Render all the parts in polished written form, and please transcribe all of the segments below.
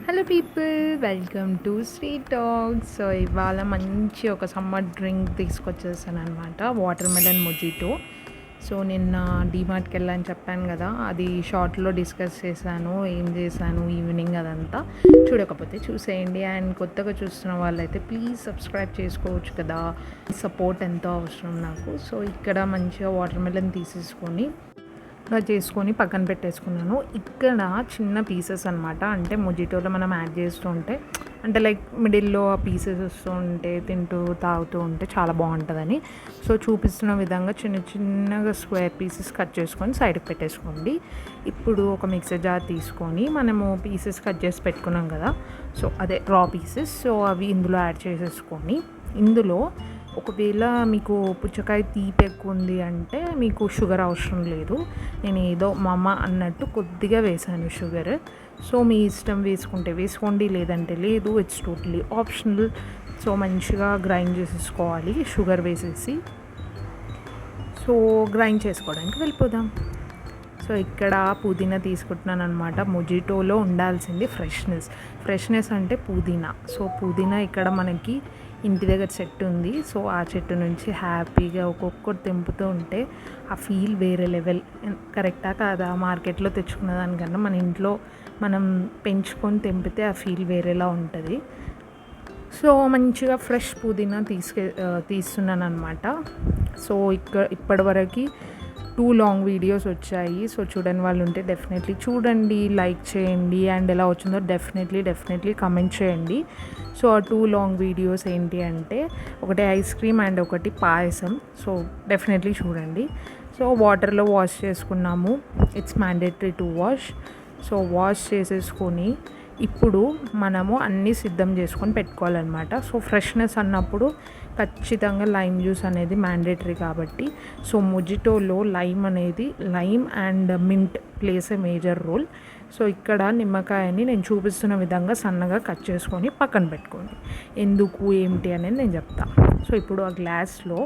Hello people, welcome to street talks. So ఇవాళ మంచి ఒక సమ్మర్ డ్రింక్ తీసుకొచ్చేసాను అనమాట, వాటర్ మెలన్ మొజిటో. సో నిన్న డీమార్ట్కి వెళ్ళని చెప్పాను కదా, అది షార్ట్లో డిస్కస్ చేశాను, ఏం చేశాను ఈవినింగ్ అదంతా. చూడకపోతే చూసేయండి. అండ్ కొత్తగా చూస్తున్న వాళ్ళైతే ప్లీజ్ సబ్స్క్రైబ్ చేసుకోవచ్చు కదా, సపోర్ట్ ఎంతో అవసరం నాకు. సో ఇక్కడ మంచిగా వాటర్ మెలన్ తీసేసుకొని చేసుకొని పక్కన పెట్టేసుకున్నాను. ఇక్కడ చిన్న పీసెస్ అనమాట, అంటే మొజిటోలో మనం యాడ్ చేస్తూ ఉంటే, అంటే లైక్ మిడిల్లో ఆ పీసెస్ వస్తూ ఉంటే తింటూ తాగుతూ ఉంటే చాలా బాగుంటుందని. సో చూపిస్తున్న విధంగా చిన్న చిన్నగా స్క్వేర్ పీసెస్ కట్ చేసుకొని సైడ్కి పెట్టేసుకోండి. ఇప్పుడు ఒక మిక్సర్ జార్ తీసుకొని మనము పీసెస్ కట్ చేసి పెట్టుకున్నాం కదా, సో అదే రా పీసెస్, సో అవి ఇందులో యాడ్ చేసేసుకొని, ఇందులో ఒకవేళ మీకు పుచ్చకాయ తీపి ఎక్కువ ఉంది అంటే మీకు షుగర్ అవసరం లేదు. నేను ఏదో మా అమ్మ అన్నట్టు కొద్దిగా వేసాను షుగర్. సో మీ ఇష్టం, వేసుకుంటే వేసుకోండి, లేదంటే లేదు, ఇట్స్ టోటలీ ఆప్షనల్. సో మంచిగా గ్రైండ్ చేసేసుకోవాలి షుగర్ వేసేసి. సో గ్రైండ్ చేసుకోవడానికి వెళ్ళిపోదాం. సో ఇక్కడ పుదీనా తీసుకుంటున్నాను అనమాట. మొజిటోలో ఉండాల్సింది ఫ్రెష్నెస్ అంటే పుదీనా. సో పుదీనా ఇక్కడ మనకి ఇంటి దగ్గర చెట్టు ఉంది. సో ఆ చెట్టు నుంచి హ్యాపీగా ఒక్కొక్కటి తెంపుతూ ఉంటే ఆ ఫీల్ వేరే లెవెల్. కరెక్టా కాదా? మార్కెట్లో తెచ్చుకున్న దానికన్నా మన ఇంట్లో మనం పెంచుకొని తెంపితే ఆ ఫీల్ వేరేలా ఉంటుంది. సో మంచిగా ఫ్రెష్ పుదీనా తీస్తున్నాను అనమాట. సో ఇప్పటివరకు 2 లాంగ్ వీడియోస్ వచ్చాయి. సో చూడని వాళ్ళు ఉంటే డెఫినెట్లీ చూడండి, లైక్ చేయండి, అండ్ ఎలా వచ్చిందో డెఫినెట్లీ కమెంట్ చేయండి. సో ఆ 2 లాంగ్ వీడియోస్ ఏంటి అంటే, ఒకటి ఐస్ క్రీమ్ అండ్ ఒకటి పాయసం. సో డెఫినెట్లీ చూడండి. సో వాటర్లో వాష్ చేసుకున్నాము, it's mandatory to wash. So wash చేసేసుకొని ఇప్పుడు మనము అన్నీ సిద్ధం చేసుకొని పెట్టుకోవాలన్నమాట. సో ఫ్రెష్నెస్ అన్నప్పుడు ఖచ్చితంగా లైమ్ జ్యూస్ అనేది మ్యాండేటరీ కాబట్టి, సో మొజిటోలో lime and mint plays a major role. So ఇక్కడ నిమ్మకాయని నేను చూపిస్తున్న విధంగా సన్నగా కట్ చేసుకొని పక్కన పెట్టుకోండి. ఎందుకు ఏంటి అనేది నేను చెప్తా. సో ఇప్పుడు ఆ గ్లాస్లో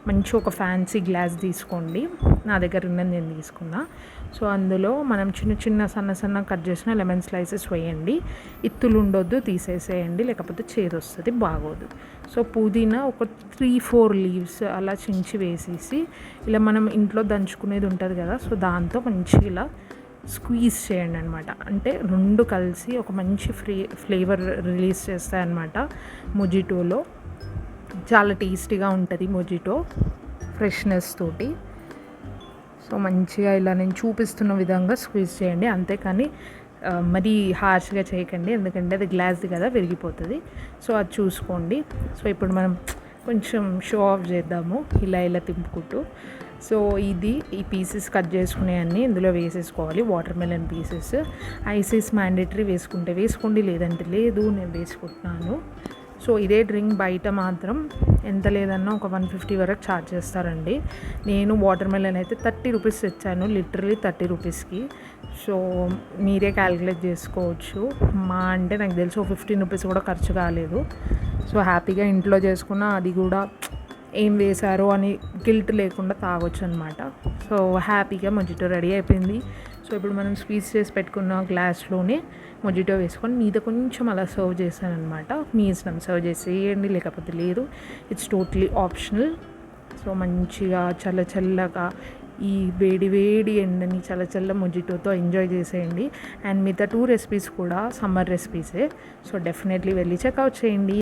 మంచి ఒక ఫ్యాన్సీ గ్లాస్ తీసుకోండి. నా దగ్గర ఉన్నది నేను తీసుకున్నా. సో అందులో మనం చిన్న సన్న కట్ చేసిన లెమన్ స్లైసెస్ వేయండి. ఇత్తులు ఉండొద్దు, తీసేసేయండి, లేకపోతే చేదు వస్తుంది, బాగోదు. సో పుదీనా ఒక 3-4 లీవ్స్ అలా చించి వేసేసి, ఇలా మనం ఇంట్లో దంచుకునేది ఉంటుంది కదా, సో దాంతో మంచిగా ఇలా స్క్వీజ్ చేయండి అనమాట. అంటే రెండు కలిసి ఒక మంచి ఫ్లేవర్ రిలీజ్ చేస్తాయన్నమాట మొజిటోలో. చాలా టేస్టీగా ఉంటుంది మొజిటో ఫ్రెష్నెస్ తోటి. సో మంచిగా ఇలా నేను చూపిస్తున్న విధంగా స్క్వీజ్ చేయండి, అంతేకాని మరీ హార్ష్గా చేయకండి, ఎందుకంటే అది గ్లాస్ది కదా, విరిగిపోతుంది. సో అది చూసుకోండి. సో ఇప్పుడు మనం కొంచెం షో ఆఫ్ చేద్దాము, ఇలా తింపుకుంటూ. సో ఈ పీసెస్ కట్ చేసుకునేవన్నీ ఇందులో వేసేసుకోవాలి, వాటర్ మెలన్ పీసెస్. ఐసెస్ మ్యాండేటరీ, వేసుకుంటే వేసుకోండి, లేదంటే లేదు, నేను వేసుకుంటున్నాను. సో ఇదే డ్రింక్ బయట మాత్రం ఎంత లేదన్నా ఒక 150 వరకు ఛార్జ్ చేస్తారండి. నేను వాటర్ మెలన్ అయితే 30 రూపీస్ తెచ్చాను, లిటరలీ 30 రూపీస్కి. సో మీరే క్యాలిక్యులేట్ చేసుకోవచ్చు. మా అంటే నాకు తెలిసి 15 రూపీస్ కూడా ఖర్చు కాలేదు. సో హ్యాపీగా ఇంట్లో చేసుకున్న, అది కూడా ఏం వేశారో అని గిల్ట్ లేకుండా తాగొచ్చు అనమాట. సో హ్యాపీగా మొజిటో రెడీ అయిపోయింది. సో ఇప్పుడు మనం స్క్వీజ్ చేసి పెట్టుకున్న గ్లాస్లోనే మొజిటో వేసుకొని మీద కొంచెం అలా సర్వ్ చేశాను అనమాట. మీ ఇష్టం, సర్వ్ చేసేయండి, లేకపోతే లేదు, ఇట్స్ టోటలీ ఆప్షనల్. సో మంచిగా చల్లగా ఈ వేడి ఎండని చల్ల మొజిటోతో ఎంజాయ్ చేసేయండి. అండ్ మిగతా 2 రెసిపీస్ కూడా సమ్మర్ రెసిపీసే. సో డెఫినెట్లీ వెళ్ళి చెక్అవుట్ చేయండి.